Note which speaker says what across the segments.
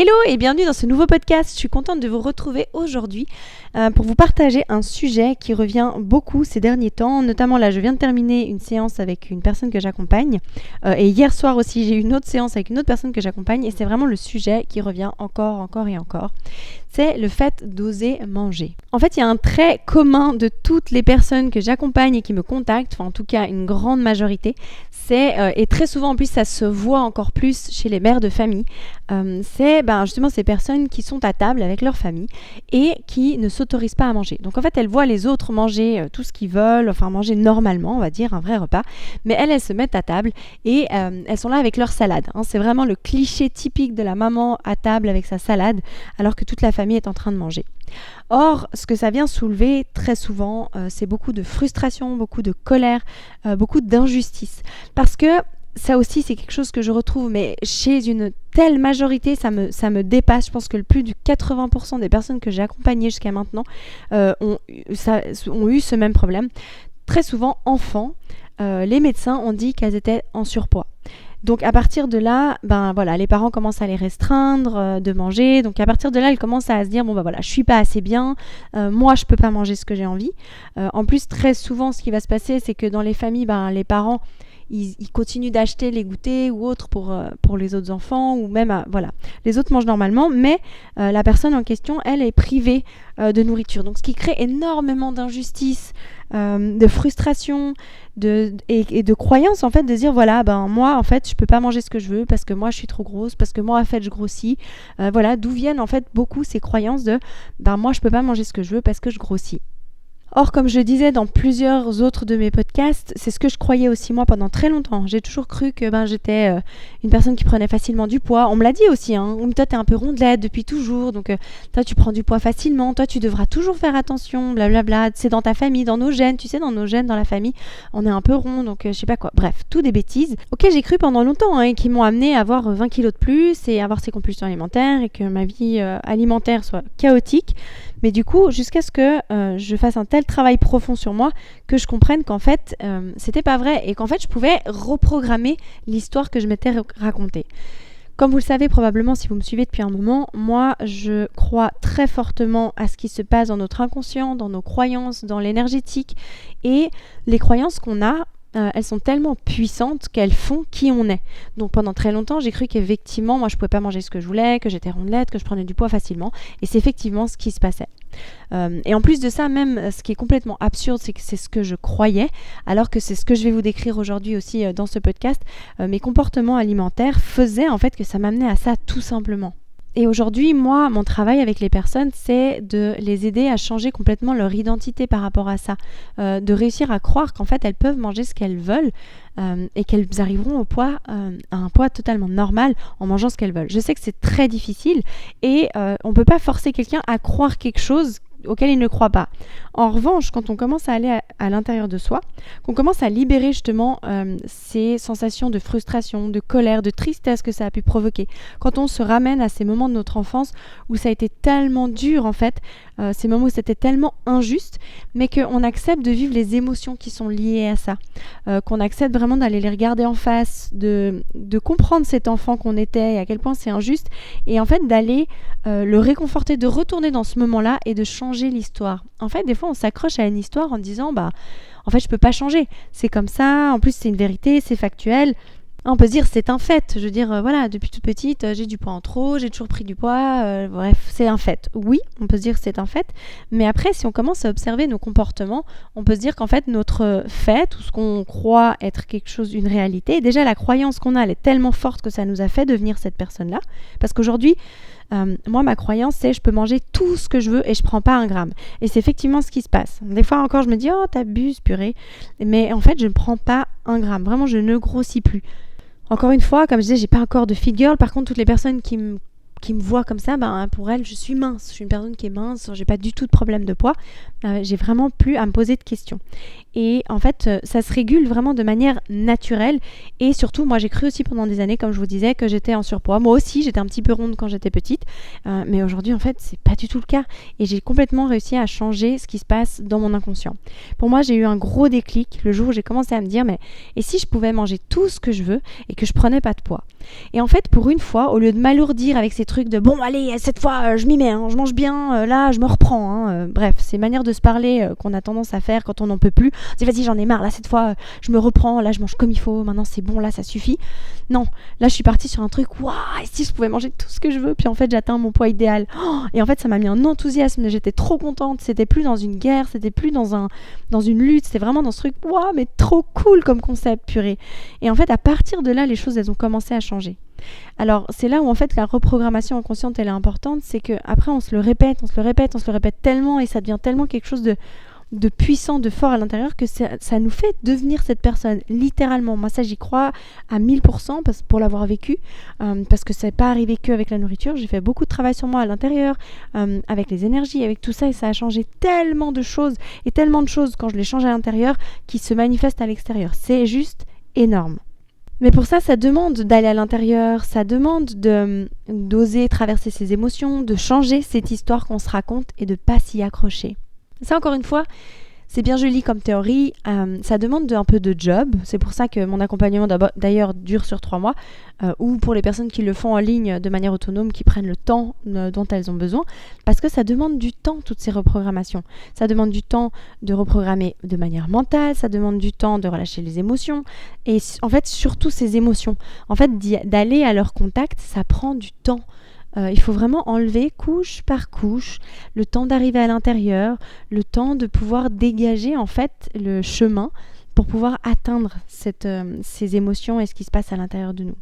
Speaker 1: Hello et bienvenue dans ce nouveau podcast. Je suis contente de vous retrouver aujourd'hui pour vous partager un sujet qui revient beaucoup ces derniers temps. Notamment là, je viens de terminer une séance avec une personne que j'accompagne et hier soir aussi, j'ai eu une autre séance avec une autre personne que j'accompagne et c'est vraiment le sujet qui revient encore et encore. C'est le fait d'oser manger. En fait, il y a un trait commun de toutes les personnes que j'accompagne et qui me contactent, enfin en tout cas une grande majorité, et très souvent en plus ça se voit encore plus chez les mères de famille, c'est justement ces personnes qui sont à table avec leur famille et qui ne s'autorisent pas à manger. Donc en fait, elles voient les autres manger tout ce qu'ils veulent, enfin manger normalement, on va dire, un vrai repas, mais elles se mettent à table et elles sont là avec leur salade. C'est vraiment le cliché typique de la maman à table avec sa salade, alors que toute la famille est en train de manger. Or, ce que ça vient soulever très souvent, c'est beaucoup de frustration, beaucoup de colère, beaucoup d'injustice. Parce que ça aussi, c'est quelque chose que je retrouve, mais chez une telle majorité, ça me dépasse. Je pense que plus de 80% des personnes que j'ai accompagnées jusqu'à maintenant ont eu ce même problème. Très souvent, enfants, les médecins ont dit qu'elles étaient en surpoids. Donc à partir de là, les parents commencent à les restreindre de manger. Donc à partir de là, ils commencent à se dire je suis pas assez bien, moi je peux pas manger ce que j'ai envie. En plus, très souvent, ce qui va se passer, c'est que dans les familles, les parents ils continuent d'acheter les goûters ou autres pour les autres enfants ou même les autres mangent normalement, mais la personne en question, elle est privée de nourriture. Donc ce qui crée énormément d'injustice, de frustration et de croyance en fait, de dire moi en fait je peux pas manger ce que je veux parce que moi je suis trop grosse, parce que moi en fait je grossis, d'où viennent en fait beaucoup ces croyances de moi je peux pas manger ce que je veux parce que je grossis. Or, comme je le disais dans plusieurs autres de mes podcasts, c'est ce que je croyais aussi moi pendant très longtemps. J'ai toujours cru que j'étais une personne qui prenait facilement du poids. On me l'a dit aussi, toi t'es un peu rondelette depuis toujours, donc toi tu prends du poids facilement, toi tu devras toujours faire attention, blablabla, c'est dans ta famille, dans nos gènes, tu sais, dans nos gènes, dans la famille, on est un peu rond, donc je sais pas quoi. Bref, tout des bêtises auxquelles j'ai cru pendant longtemps et qui m'ont amené à avoir 20 kilos de plus et avoir ces compulsions alimentaires et que ma vie alimentaire soit chaotique. Mais du coup, jusqu'à ce que je fasse un tel travail profond sur moi que je comprenne qu'en fait, c'était pas vrai et qu'en fait, je pouvais reprogrammer l'histoire que je m'étais racontée. Comme vous le savez probablement si vous me suivez depuis un moment, moi, je crois très fortement à ce qui se passe dans notre inconscient, dans nos croyances, dans l'énergétique. Et les croyances qu'on a, elles sont tellement puissantes qu'elles font qui on est. Donc pendant très longtemps, j'ai cru qu'effectivement, moi je pouvais pas manger ce que je voulais, que j'étais rondelette, que je prenais du poids facilement. Et c'est effectivement ce qui se passait. Et en plus de ça, même ce qui est complètement absurde, c'est que c'est ce que je croyais, alors que c'est ce que je vais vous décrire aujourd'hui aussi dans ce podcast. Mes comportements alimentaires faisaient en fait que ça m'amenait à ça tout simplement. Et aujourd'hui, moi, mon travail avec les personnes, c'est de les aider à changer complètement leur identité par rapport à ça. De réussir à croire qu'en fait, elles peuvent manger ce qu'elles veulent et qu'elles arriveront à un poids totalement normal en mangeant ce qu'elles veulent. Je sais que c'est très difficile et on ne peut pas forcer quelqu'un à croire quelque chose auquel il ne croit pas. En revanche, quand on commence à aller à l'intérieur de soi, qu'on commence à libérer justement ces sensations de frustration, de colère, de tristesse que ça a pu provoquer, quand on se ramène à ces moments de notre enfance où ça a été tellement dur en fait, ces moments où c'était tellement injuste, mais qu'on accepte de vivre les émotions qui sont liées à ça, qu'on accepte vraiment d'aller les regarder en face, de comprendre cet enfant qu'on était et à quel point c'est injuste, et en fait d'aller le réconforter, de retourner dans ce moment-là et de changer l'histoire. En fait, des fois, on s'accroche à une histoire en disant en fait, je peux pas changer. C'est comme ça, en plus, c'est une vérité, c'est factuel. On peut se dire, c'est un fait. Je veux dire, depuis toute petite, j'ai du poids en trop, j'ai toujours pris du poids. Bref, c'est un fait. Oui, on peut se dire que c'est un fait. Mais après, si on commence à observer nos comportements, on peut se dire qu'en fait, notre fait, ou ce qu'on croit être quelque chose, une réalité, déjà, la croyance qu'on a, elle est tellement forte que ça nous a fait devenir cette personne-là. Parce qu'aujourd'hui, moi, ma croyance, c'est je peux manger tout ce que je veux et je prends pas un gramme. Et c'est effectivement ce qui se passe. Des fois encore, je me dis, oh, t'abuses, purée. Mais en fait, je ne prends pas un gramme. Vraiment, je ne grossis plus. Encore une fois, comme je disais, j'ai pas un corps de fit girl. Par contre, toutes les personnes qui me voient comme ça, pour elles, je suis mince. Je suis une personne qui est mince. J'ai pas du tout de problème de poids. J'ai vraiment plus à me poser de questions. Et en fait, ça se régule vraiment de manière naturelle. Et surtout, moi, j'ai cru aussi pendant des années, comme je vous disais, que j'étais en surpoids. Moi aussi, j'étais un petit peu ronde quand j'étais petite. Mais aujourd'hui, en fait, c'est pas du tout le cas. Et j'ai complètement réussi à changer ce qui se passe dans mon inconscient. Pour moi, j'ai eu un gros déclic le jour où j'ai commencé à me dire, mais et si je pouvais manger tout ce que je veux et que je prenais pas de poids? Et en fait, pour une fois, au lieu de m'alourdir avec ces trucs de bon, allez, cette fois, je m'y mets, hein, je mange bien, là, je me reprends. Bref, ces manières de se parler qu'on a tendance à faire quand on n'en peut plus. On dit, vas-y, j'en ai marre, là, cette fois, je me reprends, là, je mange comme il faut, maintenant c'est bon, là, ça suffit. Non, là, je suis partie sur un truc, waouh, et si je pouvais manger tout ce que je veux, puis en fait, j'atteins mon poids idéal. Et en fait, ça m'a mis un enthousiasme, j'étais trop contente, c'était plus dans une guerre, c'était plus dans une lutte, c'était vraiment dans ce truc, waouh, mais trop cool comme concept, purée. Et en fait, à partir de là, les choses, elles ont commencé à changer. Alors, c'est là où en fait la reprogrammation inconsciente, elle est importante, c'est qu'après on se le répète tellement et ça devient tellement quelque chose de puissant, de fort à l'intérieur que ça nous fait devenir cette personne, littéralement. Moi, ça, j'y crois à 1000% pour l'avoir vécu, parce que ça n'est pas arrivé qu'avec la nourriture. J'ai fait beaucoup de travail sur moi à l'intérieur, avec les énergies, avec tout ça, et ça a changé tellement de choses, et tellement de choses quand je les change à l'intérieur qui se manifestent à l'extérieur. C'est juste énorme. Mais pour ça, ça demande d'aller à l'intérieur, ça demande d'oser traverser ses émotions, de changer cette histoire qu'on se raconte et de ne pas s'y accrocher. Ça, encore une fois, c'est bien joli comme théorie, ça demande un peu de job. C'est pour ça que mon accompagnement d'ailleurs dure sur 3 mois, ou pour les personnes qui le font en ligne de manière autonome, qui prennent le temps dont elles ont besoin, parce que ça demande du temps, toutes ces reprogrammations. Ça demande du temps de reprogrammer de manière mentale, ça demande du temps de relâcher les émotions, et en fait, surtout ces émotions. En fait, d'aller à leur contact, ça prend du temps. Il faut vraiment enlever couche par couche le temps d'arriver à l'intérieur, le temps de pouvoir dégager en fait le chemin pour pouvoir atteindre ces émotions et ce qui se passe à l'intérieur de nous.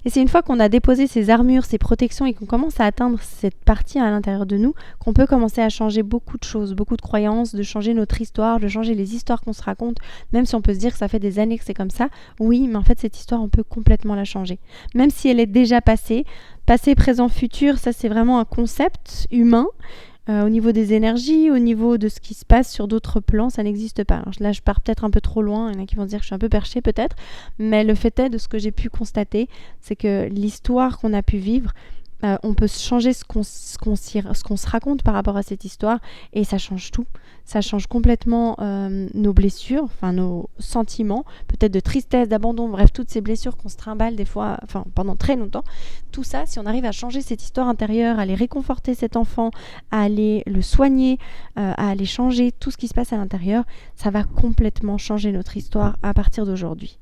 Speaker 1: Et c'est une fois qu'on a déposé ces armures, ces protections et qu'on commence à atteindre cette partie à l'intérieur de nous qu'on peut commencer à changer beaucoup de choses, beaucoup de croyances, de changer notre histoire, de changer les histoires qu'on se raconte, même si on peut se dire que ça fait des années que c'est comme ça. Oui, mais en fait cette histoire on peut complètement la changer. Même si elle est déjà passée, passé, présent, futur, ça c'est vraiment un concept humain. Au niveau des énergies, au niveau de ce qui se passe sur d'autres plans, ça n'existe pas. Alors là, je pars peut-être un peu trop loin, il y en a qui vont dire que je suis un peu perchée peut-être, mais le fait est de ce que j'ai pu constater, c'est que l'histoire qu'on a pu vivre, on peut changer ce qu'on se raconte par rapport à cette histoire et ça change tout. Ça change complètement nos blessures, enfin nos sentiments, peut-être de tristesse, d'abandon, bref, toutes ces blessures qu'on se trimballe des fois, enfin pendant très longtemps. Tout ça, si on arrive à changer cette histoire intérieure, à aller réconforter cet enfant, à aller le soigner, à aller changer tout ce qui se passe à l'intérieur, ça va complètement changer notre histoire à partir d'aujourd'hui.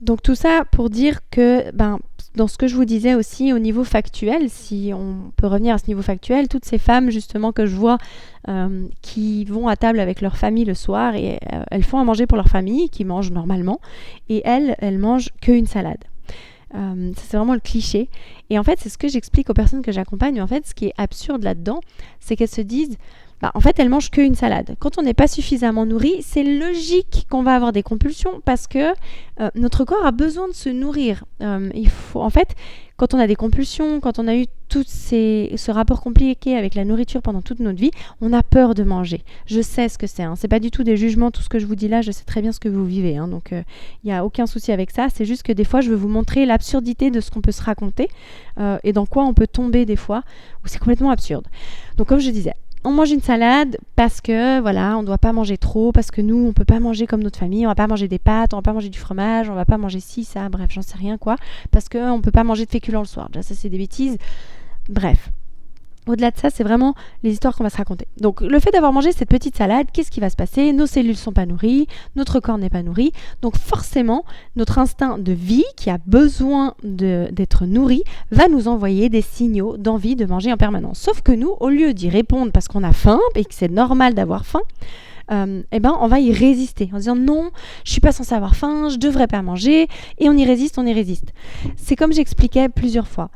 Speaker 1: Donc tout ça pour dire que dans ce que je vous disais aussi au niveau factuel, si on peut revenir à ce niveau factuel, toutes ces femmes justement que je vois qui vont à table avec leur famille le soir et elles font à manger pour leur famille, qui mangent normalement, et elles mangent qu'une salade. Ça, c'est vraiment le cliché. Et en fait, c'est ce que j'explique aux personnes que j'accompagne. Mais en fait, ce qui est absurde là-dedans, c'est qu'elles se disent en fait, elles mangent qu'une salade. Quand on n'est pas suffisamment nourri, c'est logique qu'on va avoir des compulsions parce que notre corps a besoin de se nourrir. Il faut, en fait, quand on a des compulsions, quand on a eu ce rapport compliqué avec la nourriture pendant toute notre vie, on a peur de manger. Je sais ce que c'est. C'est pas du tout des jugements, tout ce que je vous dis là, je sais très bien ce que vous vivez. Donc, il n'y a aucun souci avec ça. C'est juste que des fois, je veux vous montrer l'absurdité de ce qu'on peut se raconter et dans quoi on peut tomber des fois où c'est complètement absurde. Donc, comme je disais, on mange une salade parce que voilà, on ne doit pas manger trop, parce que nous, on ne peut pas manger comme notre famille, on ne va pas manger des pâtes, on ne va pas manger du fromage, on ne va pas manger ci, ça, bref, j'en sais rien quoi, parce qu'on ne peut pas manger de féculents le soir. Déjà, ça, c'est des bêtises. Bref. Au-delà de ça, c'est vraiment les histoires qu'on va se raconter. Donc, le fait d'avoir mangé cette petite salade, qu'est-ce qui va se passer ? Nos cellules ne sont pas nourries, notre corps n'est pas nourri. Donc, forcément, notre instinct de vie, qui a besoin d'être nourri, va nous envoyer des signaux d'envie de manger en permanence. Sauf que nous, au lieu d'y répondre parce qu'on a faim et que c'est normal d'avoir faim, on va y résister en disant non, je suis pas censée avoir faim, je devrais pas manger, et on y résiste. C'est comme j'expliquais plusieurs fois.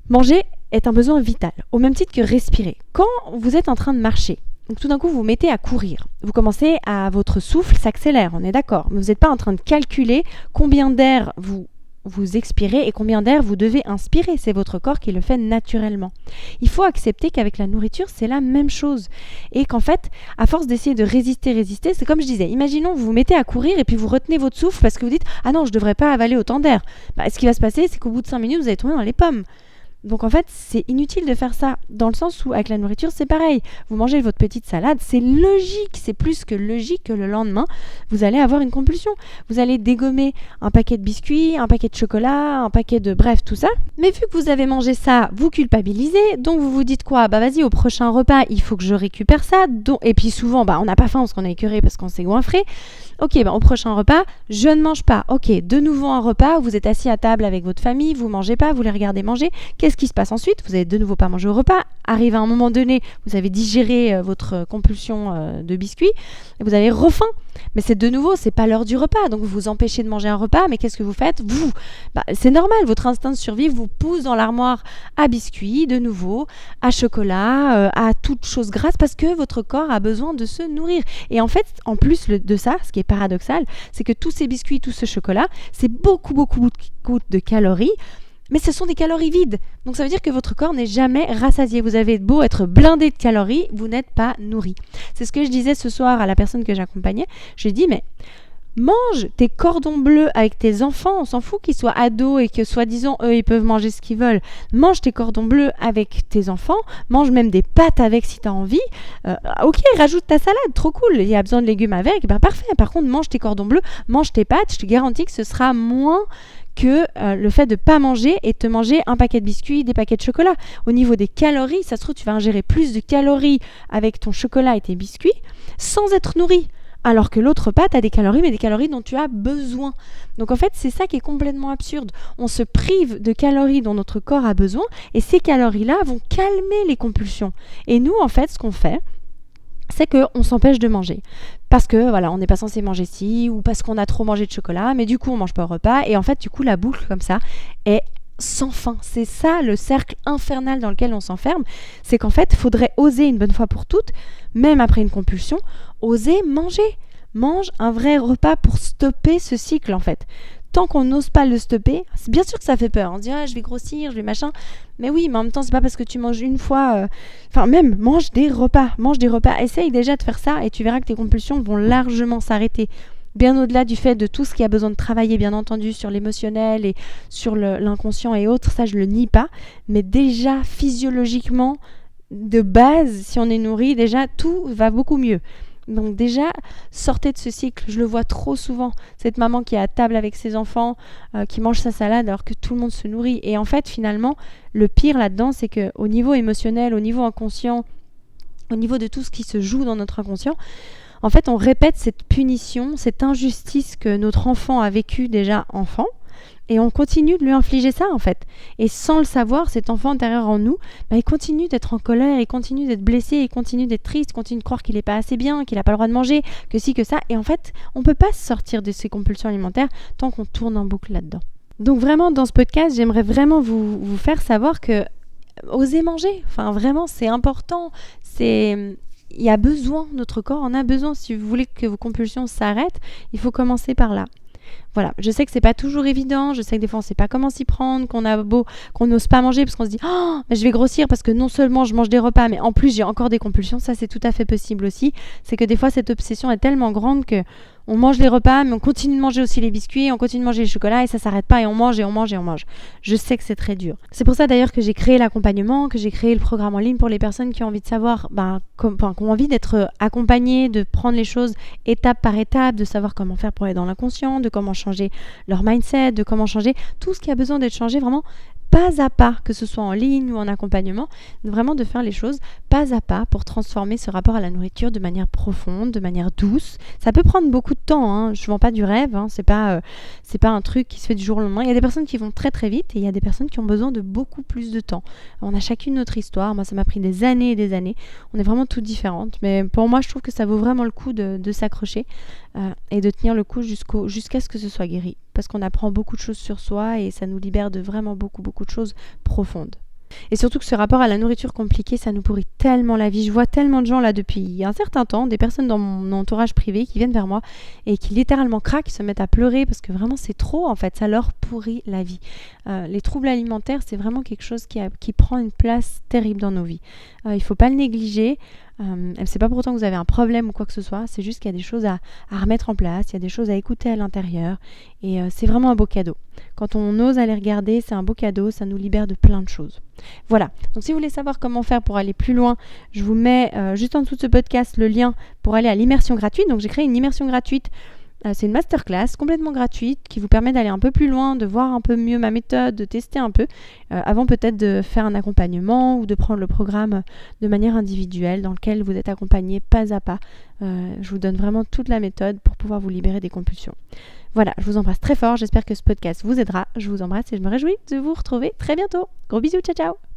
Speaker 1: Manger est un besoin vital, au même titre que respirer. Quand vous êtes en train de marcher, donc tout d'un coup vous vous mettez à courir, vous votre souffle s'accélère, on est d'accord, mais vous n'êtes pas en train de calculer combien d'air vous vous expirez et combien d'air vous devez inspirer. C'est votre corps qui le fait naturellement. Il faut accepter qu'avec la nourriture, c'est la même chose. Et qu'en fait, à force d'essayer de résister, c'est comme je disais, imaginons vous vous mettez à courir et puis vous retenez votre souffle parce que vous dites « Ah non, je ne devrais pas avaler autant d'air ». Ce qui va se passer, c'est qu'au bout de 5 minutes, vous allez tomber dans les pommes. Donc en fait, c'est inutile de faire ça, dans le sens où avec la nourriture, c'est pareil. Vous mangez votre petite salade, c'est logique, c'est plus que logique que le lendemain, vous allez avoir une compulsion. Vous allez dégommer un paquet de biscuits, un paquet de chocolat, un paquet de... bref, tout ça. Mais vu que vous avez mangé ça, vous culpabilisez, donc vous vous dites quoi ? Vas-y, au prochain repas, il faut que je récupère ça. Et puis souvent, on n'a pas faim parce qu'on est écœuré, parce qu'on s'est goinfré. Ok, au prochain repas, je ne mange pas. Ok, de nouveau un repas, vous êtes assis à table avec votre famille, vous ne mangez pas, vous les regardez manger. Qu'est-ce qui se passe ensuite ? Vous n'avez de nouveau pas mangé au repas. Arrive à un moment donné, vous avez digéré votre compulsion de biscuits et vous avez refaim. Mais c'est de nouveau, c'est pas l'heure du repas. Donc vous vous empêchez de manger un repas, mais qu'est-ce que vous faites ? C'est normal, votre instinct de survie vous pousse dans l'armoire à biscuits, de nouveau, à chocolat, à toute chose grasse, parce que votre corps a besoin de se nourrir. Et en fait, en plus de ça, ce qui est paradoxal, c'est que tous ces biscuits, tout ce chocolat, c'est beaucoup de calories, mais ce sont des calories vides. Donc ça veut dire que votre corps n'est jamais rassasié. Vous avez beau être blindé de calories, vous n'êtes pas nourri. C'est ce que je disais ce soir à la personne que j'accompagnais. Je lui ai dit, mais mange tes cordons bleus avec tes enfants. On s'en fout qu'ils soient ados et que soi-disant, eux, ils peuvent manger ce qu'ils veulent. Mange tes cordons bleus avec tes enfants. Mange même des pâtes avec si tu as envie. Ok, rajoute ta salade, trop cool. Il y a besoin de légumes avec. Parfait. Par contre, mange tes cordons bleus, mange tes pâtes. Je te garantis que ce sera moins que le fait de ne pas manger et de te manger un paquet de biscuits, des paquets de chocolat. Au niveau des calories, ça se trouve, tu vas ingérer plus de calories avec ton chocolat et tes biscuits sans être nourri. Alors que l'autre repas, tu as des calories, mais des calories dont tu as besoin. Donc en fait, c'est ça qui est complètement absurde. On se prive de calories dont notre corps a besoin, et ces calories-là vont calmer les compulsions. Et nous, en fait, ce qu'on fait, c'est qu'on s'empêche de manger. Parce que, on n'est pas censé manger ci, ou parce qu'on a trop mangé de chocolat, mais du coup, on mange pas au repas, et en fait, du coup, la boucle, comme ça, est sans fin. C'est ça, le cercle infernal dans lequel on s'enferme. C'est qu'en fait, il faudrait oser une bonne fois pour toutes, même après une compulsion, oser manger. Mange un vrai repas pour stopper ce cycle, en fait. Tant qu'on n'ose pas le stopper, c'est bien sûr que ça fait peur. On se dit, je vais grossir, je vais machin. Mais oui, mais en même temps, c'est pas parce que tu manges une fois... même, mange des repas. Essaye déjà de faire ça et tu verras que tes compulsions vont largement s'arrêter. Bien au-delà du fait de tout ce qui a besoin de travailler, bien entendu, sur l'émotionnel et sur l'inconscient et autres, ça, je le nie pas. Mais déjà, physiologiquement, de base, si on est nourri, déjà, tout va beaucoup mieux. Donc déjà, sortez de ce cycle. Je le vois trop souvent. Cette maman qui est à table avec ses enfants, qui mange sa salade alors que tout le monde se nourrit. Et en fait, finalement, le pire là-dedans, c'est qu'au niveau émotionnel, au niveau inconscient, au niveau de tout ce qui se joue dans notre inconscient, en fait, on répète cette punition, cette injustice que notre enfant a vécue déjà enfant. Et on continue de lui infliger ça, en fait. Et sans le savoir, cet enfant intérieur en nous, il continue d'être en colère, il continue d'être blessé, il continue d'être triste, il continue de croire qu'il n'est pas assez bien, qu'il n'a pas le droit de manger, que ci, que ça. Et en fait, on ne peut pas sortir de ces compulsions alimentaires tant qu'on tourne en boucle là-dedans. Donc vraiment, dans ce podcast, j'aimerais vraiment vous faire savoir que osez manger. Enfin, vraiment, c'est important. Il y a besoin, notre corps en a besoin. Si vous voulez que vos compulsions s'arrêtent, il faut commencer par là. Voilà, je sais que c'est pas toujours évident, je sais que des fois on sait pas comment s'y prendre, qu'on n'ose pas manger parce qu'on se dit mais je vais grossir parce que non seulement je mange des repas mais en plus j'ai encore des compulsions, ça c'est tout à fait possible aussi. C'est que des fois cette obsession est tellement grande que on mange les repas mais on continue de manger aussi les biscuits, on continue de manger les chocolats et ça s'arrête pas et on mange. Je sais que c'est très dur. C'est pour ça d'ailleurs que j'ai créé l'accompagnement, que j'ai créé le programme en ligne pour les personnes qui ont envie de savoir, qui ont envie d'être accompagnées, de prendre les choses étape par étape, de savoir comment faire pour aller dans l'inconscient, de comment changer leur mindset, de comment changer tout ce qui a besoin d'être changé vraiment pas à pas, que ce soit en ligne ou en accompagnement, vraiment de faire les choses pas à pas pour transformer ce rapport à la nourriture de manière profonde, de manière douce. Ça peut prendre beaucoup de temps, je vends pas du rêve, c'est pas un truc qui se fait du jour au lendemain. Il y a des personnes qui vont très très vite et il y a des personnes qui ont besoin de beaucoup plus de temps. On a chacune notre histoire, moi ça m'a pris des années et des années, on est vraiment toutes différentes, mais pour moi je trouve que ça vaut vraiment le coup de s'accrocher et de tenir le coup jusqu'à ce que ce soit guéri. Parce qu'on apprend beaucoup de choses sur soi et ça nous libère de vraiment beaucoup de choses profondes. Et surtout que ce rapport à la nourriture compliquée, ça nous pourrit tellement la vie. Je vois tellement de gens là depuis un certain temps, des personnes dans mon entourage privé qui viennent vers moi et qui littéralement craquent, se mettent à pleurer parce que vraiment c'est trop en fait, ça leur pourrit la vie. Les troubles alimentaires, c'est vraiment quelque chose qui prend une place terrible dans nos vies. Il ne faut pas le négliger. C'est pas pour autant que vous avez un problème ou quoi que ce soit, c'est juste qu'il y a des choses à remettre en place, il y a des choses à écouter à l'intérieur et c'est vraiment un beau cadeau. Quand on ose aller regarder, c'est un beau cadeau, ça nous libère de plein de choses. Voilà, donc si vous voulez savoir comment faire pour aller plus loin, je vous mets juste en dessous de ce podcast le lien pour aller à l'immersion gratuite. Donc j'ai créé une immersion gratuite. C'est une masterclass complètement gratuite qui vous permet d'aller un peu plus loin, de voir un peu mieux ma méthode, de tester un peu, avant peut-être de faire un accompagnement ou de prendre le programme de manière individuelle dans lequel vous êtes accompagné pas à pas. Je vous donne vraiment toute la méthode pour pouvoir vous libérer des compulsions. Voilà, je vous embrasse très fort, j'espère que ce podcast vous aidera. Je vous embrasse et je me réjouis de vous retrouver très bientôt. Gros bisous, ciao ciao.